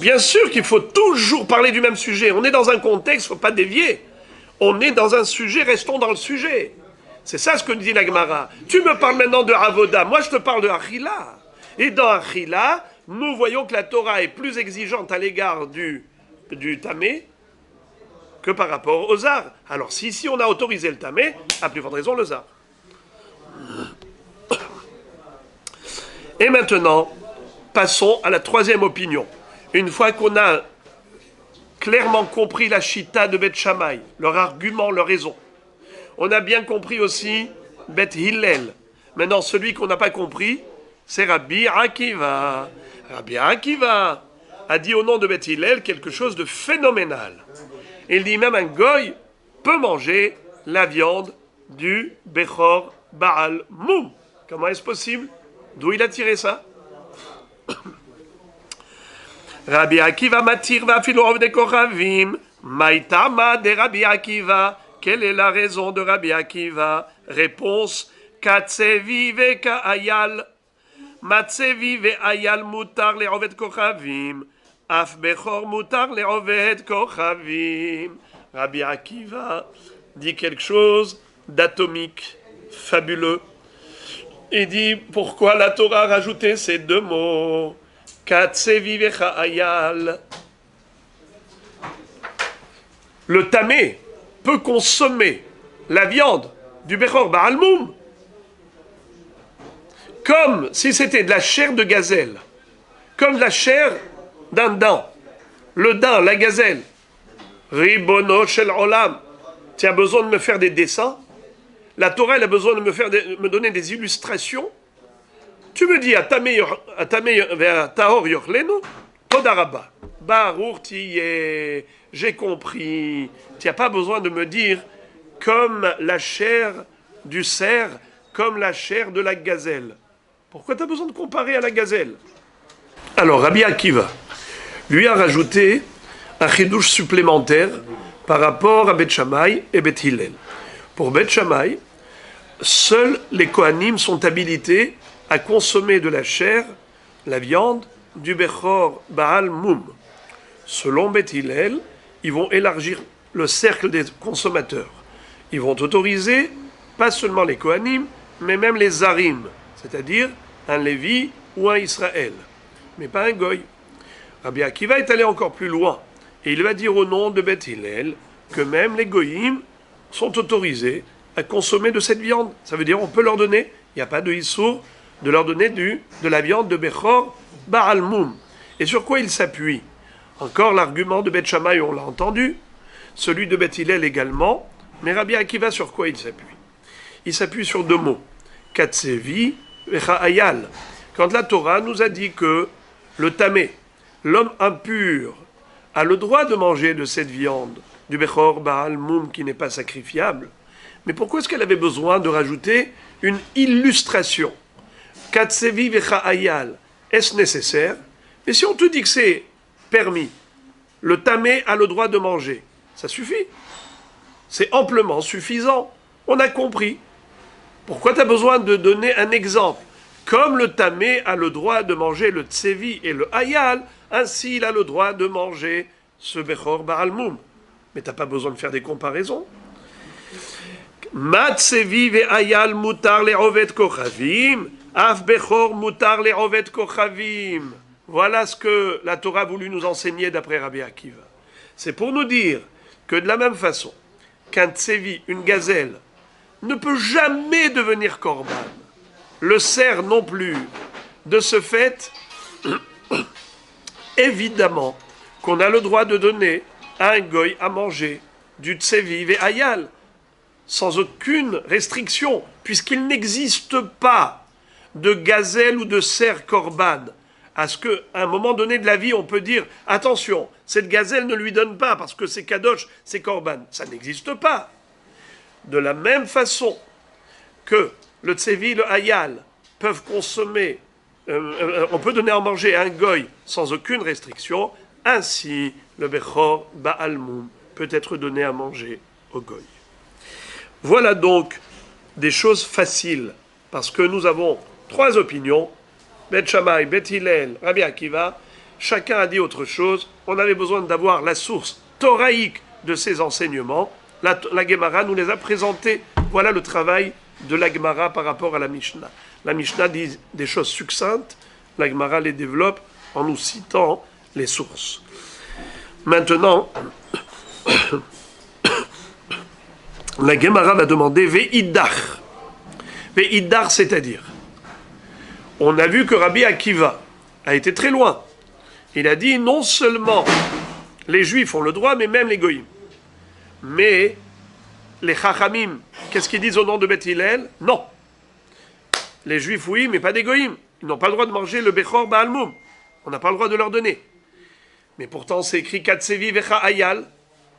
Bien sûr qu'il faut toujours parler du même sujet. On est dans un contexte, il ne faut pas dévier. On est dans un sujet, restons dans le sujet. C'est ça ce que dit la Gemara. Tu me parles maintenant de Avoda, moi je te parle de Achila. Et dans Achila, nous voyons que la Torah est plus exigeante à l'égard du tamé que par rapport au zar. Alors si ici on a autorisé le tamé, à plus forte raison le zar. Et maintenant, passons à la troisième opinion. Une fois qu'on a clairement compris la chita de Beth Shammai, leur argument, leur raison, on a bien compris aussi Beth Hillel. Maintenant, celui qu'on n'a pas compris, c'est Rabbi Akiva. Rabbi Akiva a dit au nom de Beth Hillel quelque chose de phénoménal. Il dit même un goy peut manger la viande du Bechor Baal Moum. Comment est-ce possible? D'où il a tiré ça? Rabbi Akiva matir va filorov de kochavim. Maïtama de Rabbi Akiva. Quelle est la raison de Rabbi Akiva? Réponse: Katsevi ve ka'ayal. Matsevi ve ayal mutar le'oved kochavim. Af bechor mutar le'oved kochavim. Rabbi Akiva dit quelque chose d'atomique, fabuleux. Il dit pourquoi la Torah a rajouté ces deux mots. Katsevi ve ka'ayal. Le tamé peut consommer la viande du Bechor Baal Moum comme si c'était de la chair de gazelle, comme de la chair d'un daim. Le daim, la gazelle. Ribono shel olam. Tu as besoin de me faire des dessins? La Torah, elle a besoin de me donner des illustrations? Tu me dis, Atame tahor yochlenu, todarabba. Baruch tiyeh, j'ai compris. Tu n'as pas besoin de me dire comme la chair du cerf, comme la chair de la gazelle. Pourquoi tu as besoin de comparer à la gazelle? Alors, Rabbi Akiva lui a rajouté un chidouche supplémentaire par rapport à Beth Shammai et Beth Hillel. Pour Beth Shammai, seuls les Kohanim sont habilités à consommer de la chair, la viande, du Bechor Baal Moum. Selon Beth Hillel, ils vont élargir le cercle des consommateurs. Ils vont autoriser pas seulement les Kohanim, mais même les Zarim, c'est-à-dire un Lévi ou un Israël, mais pas un Goy. Rabbi Akiva est allé encore plus loin, et il va dire au nom de Beth Hillel que même les Goyim sont autorisés à consommer de cette viande. Ça veut dire on peut leur donner, il n'y a pas de issour, de leur donner de la viande de Bechor Baal Moum. Et sur quoi il s'appuie? Encore l'argument de Beth Shammai, on l'a entendu, celui de Beth Hillel également, mais Rabbi Akiva, sur quoi il s'appuie? Il s'appuie sur deux mots, Katsevi et Cha'ayal. Quand la Torah nous a dit que le tamé, l'homme impur, a le droit de manger de cette viande, du Bechor Baal Moum qui n'est pas sacrifiable, mais pourquoi est-ce qu'elle avait besoin de rajouter une illustration? Katsevi et Cha'ayal, est-ce nécessaire? Mais si on te dit que c'est permis, le tamé a le droit de manger, ça suffit. C'est amplement suffisant. On a compris. Pourquoi tu as besoin de donner un exemple? Comme le tamé a le droit de manger le tsevi et le hayal, ainsi il a le droit de manger ce bechor baal moum. Mais tu n'as pas besoin de faire des comparaisons. Ma tsevi ve hayal mutar le'ovet kochavim, af bechor mutar le'ovet kochavim. Voilà ce que la Torah a voulu nous enseigner d'après Rabbi Akiva. C'est pour nous dire que de la même façon qu'un tsevi, une gazelle, ne peut jamais devenir korban, le cerf non plus. De ce fait, évidemment qu'on a le droit de donner à un goy à manger du tsevi ve hayal, sans aucune restriction, puisqu'il n'existe pas de gazelle ou de cerf korban. À ce qu'à un moment donné de la vie, on peut dire « Attention, cette gazelle ne lui donne pas parce que c'est kadosh, c'est korban ». Ça n'existe pas. De la même façon que le tsevi, le hayal peuvent consommer, on peut donner à manger à un goy sans aucune restriction, ainsi le bechor baal moum peut être donné à manger au goy. Voilà donc des choses faciles, parce que nous avons trois opinions, Beth Shammai, Beth Hillel, Rabbi Akiva, chacun a dit autre chose. On avait besoin d'avoir la source thoraïque de ces enseignements. La Gemara nous les a présentés. Voilà le travail de la Gemara par rapport à la Mishnah. La Mishnah dit des choses succinctes, la Gemara les développe en nous citant les sources. Maintenant, la Gemara va demander Ve'idach. Ve'idach, c'est-à-dire, on a vu que Rabbi Akiva a été très loin. Il a dit non seulement les Juifs ont le droit, mais même les Goïms. Mais les Chachamim, qu'est-ce qu'ils disent au nom de Beth Hillel? Non. Les Juifs, oui, mais pas des Goïms. Ils n'ont pas le droit de manger le Bechor Baal Moum. On n'a pas le droit de leur donner. Mais pourtant, c'est écrit Katsevi Vecha Hayal.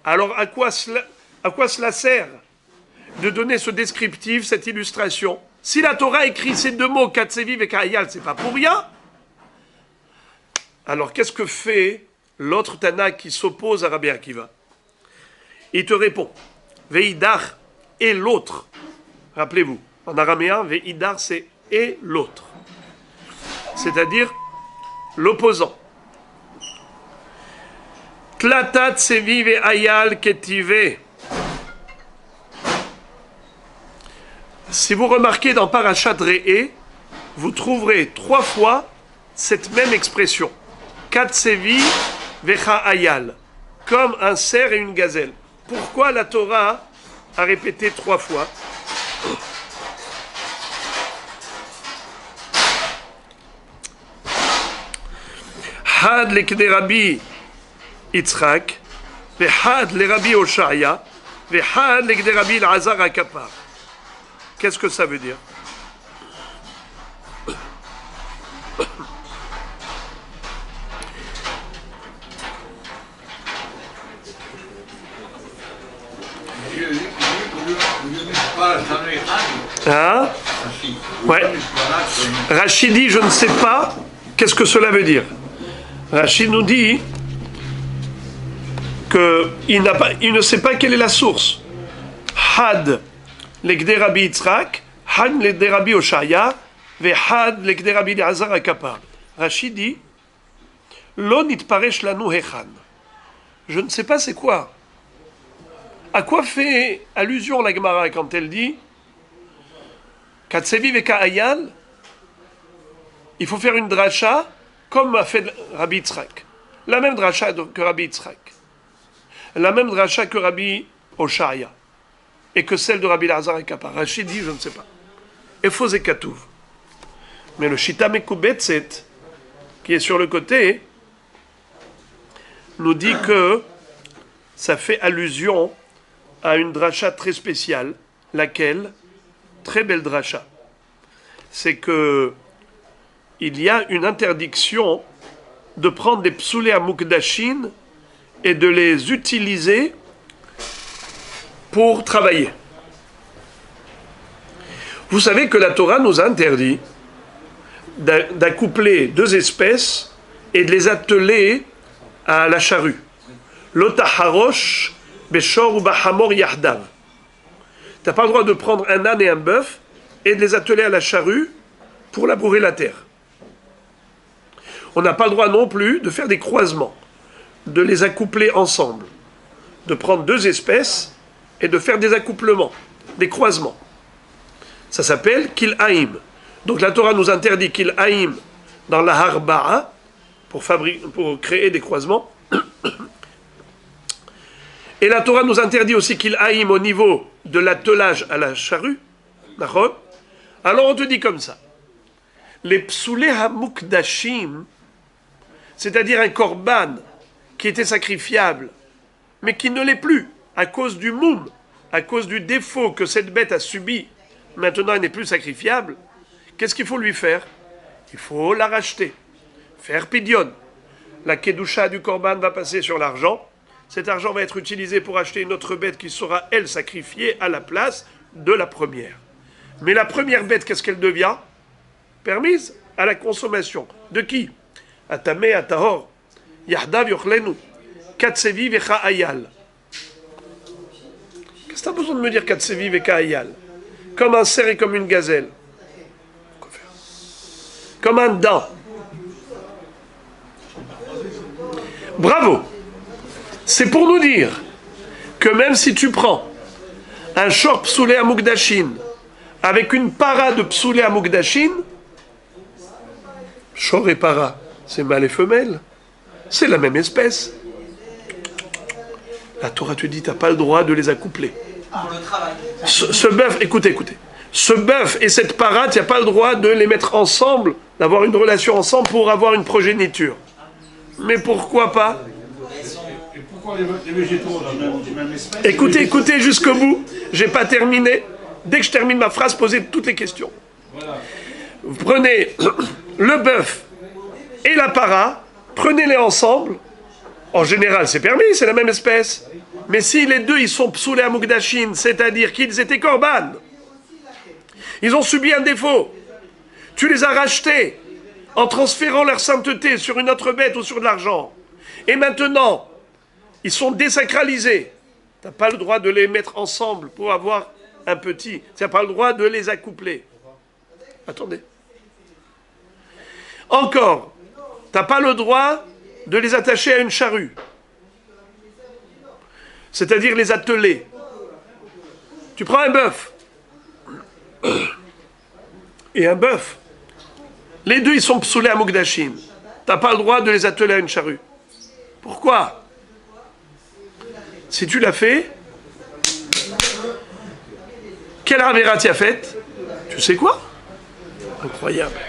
Alors, à quoi cela sert de donner ce descriptif, cette illustration? Si la Torah écrit ces deux mots, Katsevi et Kahayal, c'est pas pour rien. Alors qu'est-ce que fait l'autre Tana qui s'oppose à Rabbi Akiva? Il te répond, Veidar et l'autre. Rappelez-vous, en araméen, Veidar c'est et l'autre. C'est-à-dire l'opposant. Tlatat Tsevi ve Hayal ketive. Si vous remarquez dans Parashat Re'eh, vous trouverez 3 fois cette même expression. Katsevi vecha hayal, comme un cerf et une gazelle. Pourquoi la Torah a répété 3 fois? Had lekde Rabbi Yitzchak, vehad le Rabbi Oshaya, vehad lekde Rabbi Elazar HaKapar. Qu'est-ce que ça veut dire? Hein? Ouais. Rachid dit, je ne sais pas, qu'est-ce que cela veut dire? Rachid nous dit qu'il ne sait pas quelle est la source. Had l'Ekde Rabbi Yitzchak, Had l'Ekde Rabbi Oshaya, ve Had l'Ekde Rabbi Elazar HaKapar. Rachid dit, Lo nitparesh lanu hechan. Je ne sais pas c'est quoi. À quoi fait allusion la Gemara quand elle dit Katsevi veka hayal? Il faut faire une dracha comme a fait Rabbi Yitzchak. La même dracha que Rabbi Yitzchak. La même dracha que Rabbi Oshaya. et que celle de Rabbi Elazar est kapara. Rachid dit, je ne sais pas. Efo ze katouv. Mais le Shita Mekubetzet, qui est sur le côté, nous dit que ça fait allusion à une dracha très spéciale, laquelle, très belle dracha, c'est que il y a une interdiction de prendre des psoulés à mukdashin et de les utiliser pour travailler. Vous savez que la Torah nous a interdit d'accoupler deux espèces et de les atteler à la charrue. Lotaharosh, beshor ou bahamor yahdav. Tu n'as pas le droit de prendre un âne et un bœuf et de les atteler à la charrue pour labourer la terre. On n'a pas le droit non plus de faire des croisements, de les accoupler ensemble, de prendre deux espèces et de faire des accouplements, des croisements. Ça s'appelle kil'aïm. Donc la Torah nous interdit kil'aïm dans la harba'a pour créer des croisements. Et la Torah nous interdit aussi kil'aïm au niveau de l'attelage à la charrue. D'accord ? Alors on te dit comme ça. Les psoulé hamukdashim, c'est-à-dire un korban qui était sacrifiable, mais qui ne l'est plus à cause du moum, à cause du défaut que cette bête a subi, maintenant elle n'est plus sacrifiable, qu'est-ce qu'il faut lui faire? Il faut la racheter, faire pidyon. La kedusha du korban va passer sur l'argent, cet argent va être utilisé pour acheter une autre bête qui sera, elle, sacrifiée à la place de la première. Mais la première bête, qu'est-ce qu'elle devient? Permise à la consommation. De qui? Atame, atahor, yahdav yochlenu, katsevi vecha ayal. Qu'est-ce que tu as besoin de me dire katsevi vecha ayal? Comme un cerf et comme une gazelle. Comme un dent. Bravo. C'est pour nous dire que même si tu prends un short psoulé à mukdashin avec une para de psoulé à mukdashin, short et para, c'est mâle et femelle. C'est la même espèce. La Torah te dit, tu n'as pas le droit de les accoupler. Ce bœuf, écoutez. Ce bœuf et cette para, tu n'as pas le droit de les mettre ensemble, d'avoir une relation ensemble pour avoir une progéniture. Mais pourquoi pas? Et pourquoi les végétaux du même espèce? Écoutez jusqu'au bout. J'ai pas terminé. Dès que je termine ma phrase, posez toutes les questions. Voilà. Vous prenez le bœuf et la para, prenez-les ensemble. En général, c'est permis, c'est la même espèce. Mais si les deux, ils sont psoulés à mukdashin, c'est-à-dire qu'ils étaient korban, ils ont subi un défaut. Tu les as rachetés en transférant leur sainteté sur une autre bête ou sur de l'argent. Et maintenant, ils sont désacralisés. Tu n'as pas le droit de les mettre ensemble pour avoir un petit. Tu n'as pas le droit de les accoupler. Attendez. Encore, tu n'as pas le droit de les attacher à une charrue. C'est-à-dire les atteler. Tu prends un bœuf et un bœuf. Les deux, ils sont psoulés à mukdashim. Tu n'as pas le droit de les atteler à une charrue. Pourquoi? Si tu l'as fait, quelle avéra tu as faite? Tu sais quoi? Incroyable.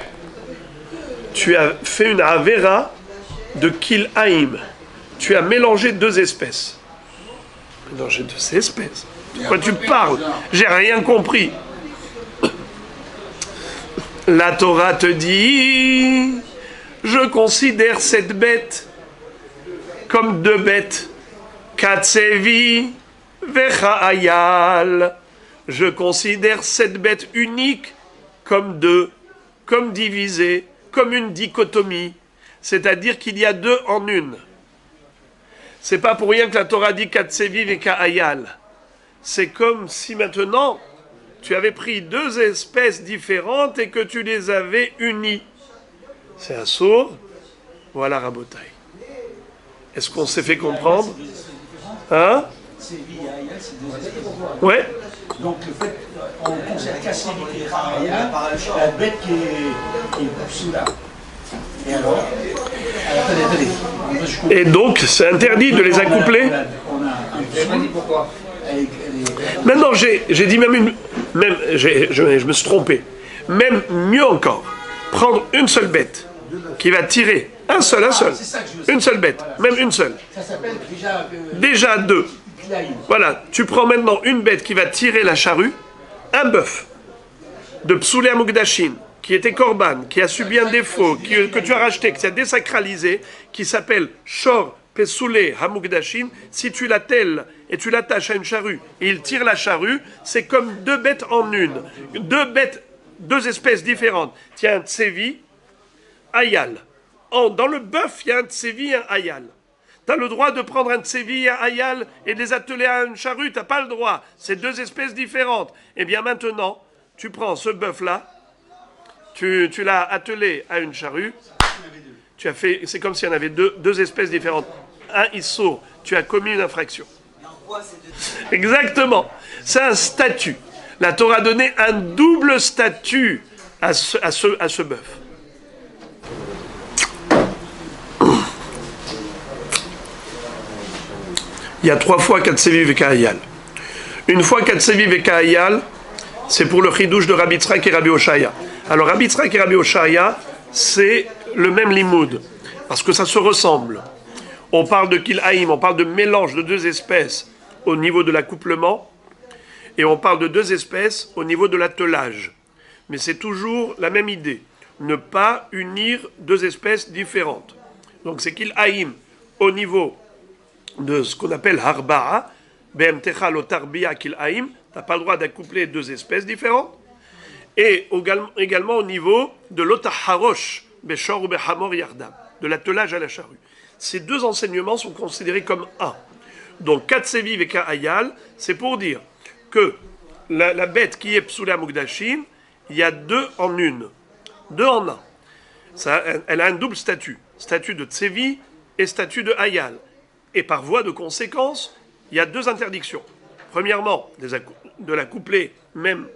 Tu as fait une avéra de kil'aïm. Tu as mélangé deux espèces. Mélangé deux espèces. De quoi tu parles? J'ai rien compris. La Torah te dit, je considère cette bête comme deux bêtes. Katsevi vecha ayal. Je considère cette bête unique comme deux, comme divisée, comme une dichotomie. C'est-à-dire qu'il y a deux en une. C'est pas pour rien que la Torah dit Katsevi vecha ayal. C'est comme si maintenant tu avais pris deux espèces différentes et que tu les avais unies. C'est un sourd. Voilà Rabotai. Est-ce qu'on s'est fait comprendre? Hein? Ouais. Donc le fait, on considère Kassévi et Rahaya, la bête qui est sous là. Et alors, attendez. Et donc c'est interdit de les accoupler. On a un Je me dis pourquoi. Maintenant, j'ai dit je me suis trompé. Même mieux encore, prendre une seule bête qui va tirer, un seul, une seule bête, même une seule. Ça s'appelle Déjà deux. Voilà, tu prends maintenant une bête qui va tirer la charrue, un bœuf de Psoulé Amugdashin, qui était Korban, qui a subi un défaut, que tu as racheté, qui s'est désacralisé, qui s'appelle Shor Pesoulé Hamugdashin. Si tu l'attelles et tu l'attaches à une charrue et il tire la charrue, c'est comme deux bêtes en une. Deux espèces différentes. Il y a un tsevi, ayal. Dans le bœuf, il y a un tsevi et un ayal. Tu as le droit de prendre un tsevi et un ayal et de les atteler à une charrue, tu n'as pas le droit. C'est deux espèces différentes. Eh bien maintenant, tu prends ce bœuf-là, tu l'as attelé à une charrue, tu as fait, c'est comme s'il y en avait deux espèces différentes. Un issour, tu as commis une infraction. Exactement. C'est un statut. La Torah a donné un double statut à ce bœuf. Il y a 3 fois Katsevi Vekahayal. Une fois Katsevi Vekahayal, c'est pour le chidouche de Rabbi Tzrak et Rabbi Oshaya. Alors Rabbi Tzrak et Rabbi Oshaya, c'est le même limoud, parce que ça se ressemble. On parle de kilhaïm, on parle de mélange de deux espèces au niveau de l'accouplement, et on parle de deux espèces au niveau de l'attelage. Mais c'est toujours la même idée, ne pas unir deux espèces différentes. Donc c'est kilhaïm au niveau de ce qu'on appelle harba'a, b'emtecha lo tarbiya kilhaïm, tu n'as pas le droit d'accoupler deux espèces différentes, et également au niveau de l'otaharosh, beshor ou behamor yardam, de l'attelage à la charrue. Ces deux enseignements sont considérés comme un. Donc, Katsevi Veka Ayal, c'est pour dire que la bête qui est Psoulé Amugdashin, il y a deux en une, deux en un. Elle a un double statut, statut de Tsevi et statut de Ayal. Et par voie de conséquence, il y a deux interdictions. Premièrement, de la coupler même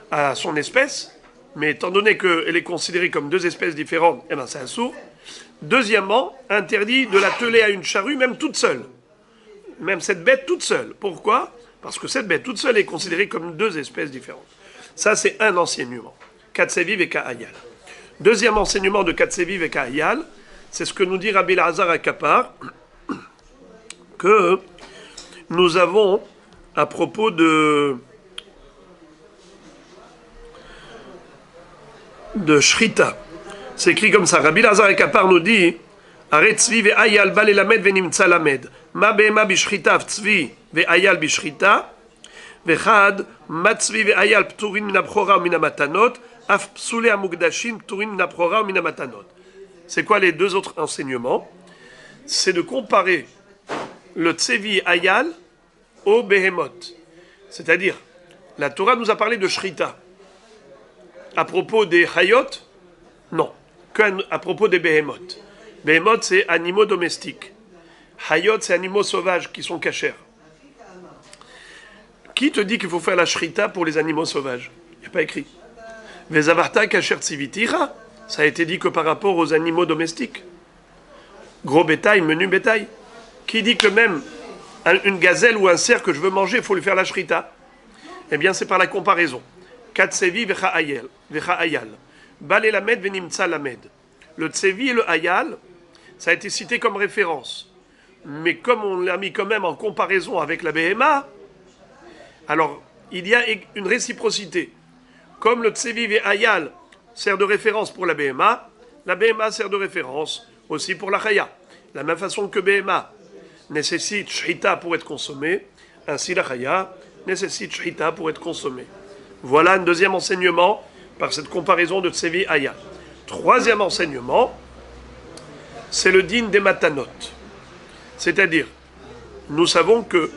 à son espèce, mais étant donné qu'elle est considérée comme deux espèces différentes, eh ben c'est un sourd. Deuxièmement, interdit de l'atteler à une charrue, même toute seule. Même cette bête toute seule. Pourquoi ? Parce que cette bête toute seule est considérée comme deux espèces différentes. Ça, c'est un enseignement. Katsevi Veka Ayal. Deuxième enseignement de Katsevi Veka Ayal, c'est ce que nous dit Rabbi Elazar Akapar, que nous avons à propos de Shrita. C'est écrit comme ça. Rabbi Elazar Akapar nous dit Arrête tzvi ve ayal bal elamed ve nimtza lamed. Ma behema bishrita tzvi ve ayal bishrita. Vechad ma tzvi ve ayal pturin min abchora ou min amatanot. Af psoulé amugdashin pturin min abchora ou min amatanot. C'est quoi les deux autres enseignements? C'est de comparer le tzevi ayal au behemoth. C'est-à-dire, la Torah nous a parlé de shrita. À propos des hayot, non. À propos des behemoth. Behemoth, c'est animaux domestiques. Hayot, c'est animaux sauvages qui sont cachers. Qui te dit qu'il faut faire la shrita pour les animaux sauvages? Il n'y a pas écrit. Vezavarta kasher tzivitira, ça a été dit que par rapport aux animaux domestiques. Gros bétail, menu bétail. Qui dit que même une gazelle ou un cerf que je veux manger, il faut lui faire la shrita? Eh bien, c'est par la comparaison. Katsevi vecha ayal. Bal elamed venimtza lamed. Le tsevi et le ayal, ça a été cité comme référence. Mais comme on l'a mis quand même en comparaison avec la behema, alors il y a une réciprocité. Comme le tsevi et ayal sert de référence pour la behema sert de référence aussi pour la chaya. De la même façon que behema nécessite shrita pour être consommée, ainsi la chaya nécessite shrita pour être consommée. Voilà un deuxième enseignement par cette comparaison de tsevi ayal. Troisième enseignement, c'est le din des matanot. C'est-à-dire, nous savons que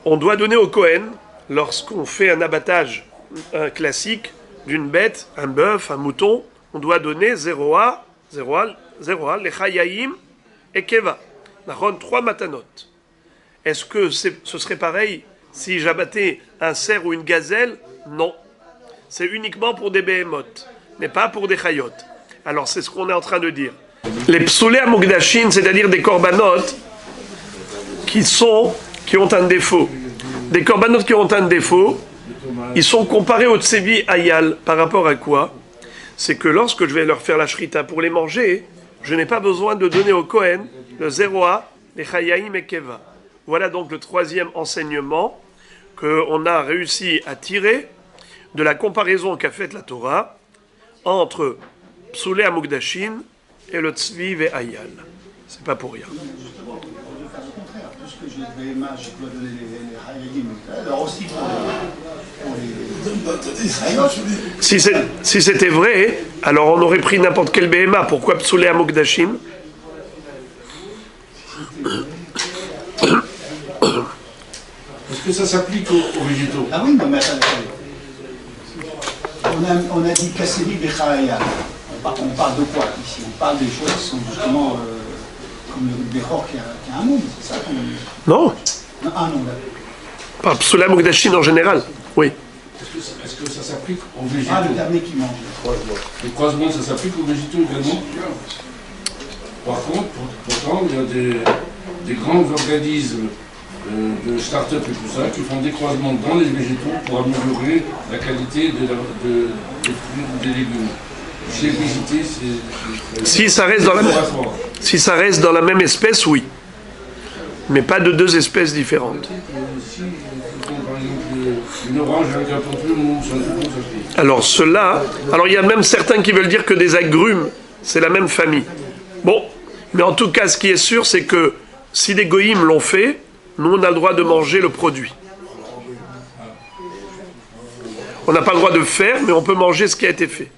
on doit donner au Kohen, lorsqu'on fait un abattage classique d'une bête, un bœuf, un mouton, on doit donner 0A, lechayayim et keva. Naron, 3 matanot. Est-ce que ce serait pareil si j'abattais un cerf ou une gazelle? Non. C'est uniquement pour des behemoths, mais pas pour des chayot. Alors c'est ce qu'on est en train de dire. Les psoulé amugdashin, c'est-à-dire des korbanot, qui sont qui ont un défaut, des corbanotes qui ont un défaut, ils sont comparés au tsevi ayal. Par rapport à quoi? C'est que lorsque je vais leur faire la shrita pour les manger, je n'ai pas besoin de donner au Kohen le zéroa, les chayaim et keva. Voilà donc le troisième enseignement qu'on a réussi à tirer de la comparaison qu'a faite la Torah entre Psoulé Amugdashin et le Tzvi et Ayal. C'est pas pour rien. Justement, on peut faire le contraire. Puisque j'ai le BMA, je dois donner les hayayim. Alors aussi pour les Si c'était vrai, alors on aurait pris n'importe quel BMA. Pourquoi Psoulé Amugdashin? Est-ce que ça s'applique aux végétaux? Ah oui, non, mais attendez. On a dit Kasseli Bechaya. On parle de quoi ici? On parle des choses qui sont justement comme le Bechor qui a un monde, c'est ça qu'on dit? Non, Ah non, là. pas Psoulé Amugdashin en général. Oui. Est-ce que ça s'applique aux végétaux? Ah, le dernier qui mange. Le croisement, ça s'applique aux végétaux également? Par contre, pourtant, il y a des grands organismes de start-up et tout ça qui font des croisements dans les végétaux pour améliorer la qualité des fruits ou des légumes. Chez les végétés, c'est... Si ça reste dans la même espèce, oui. Mais pas de deux espèces différentes. Si, par exemple, une orange avec un pamplemousse, un truc comme ça. Alors cela, alors il y a même certains qui veulent dire que des agrumes, c'est la même famille. Bon, mais en tout cas, ce qui est sûr, c'est que si des goïms l'ont fait, nous on a le droit de manger le produit. On n'a pas le droit de faire, mais on peut manger ce qui a été fait.